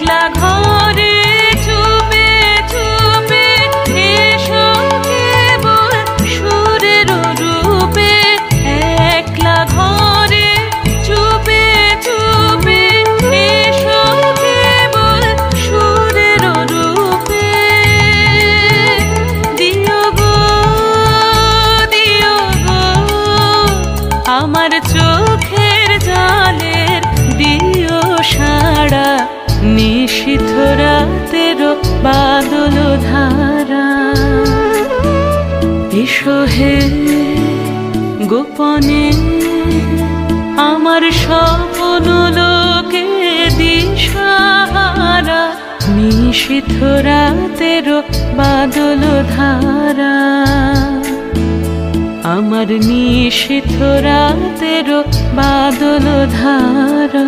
একলা ঘরে চুপে চুপে এসো কেবল সুরের রূপে, একলা ঘরে চুপে চুপে এসো কেবল সুরের রূপে। দিও গো আমার চোখের জলের দিও সাড়া, নিশীথ রাতের বাদল ধারা। এসো হে গোপনে আমার স্বপ্ন লোকে দিশাহারা, নিশীথ রাতের বাদল ধারা। আমার নিশীথ রাতের বাদল ধারা।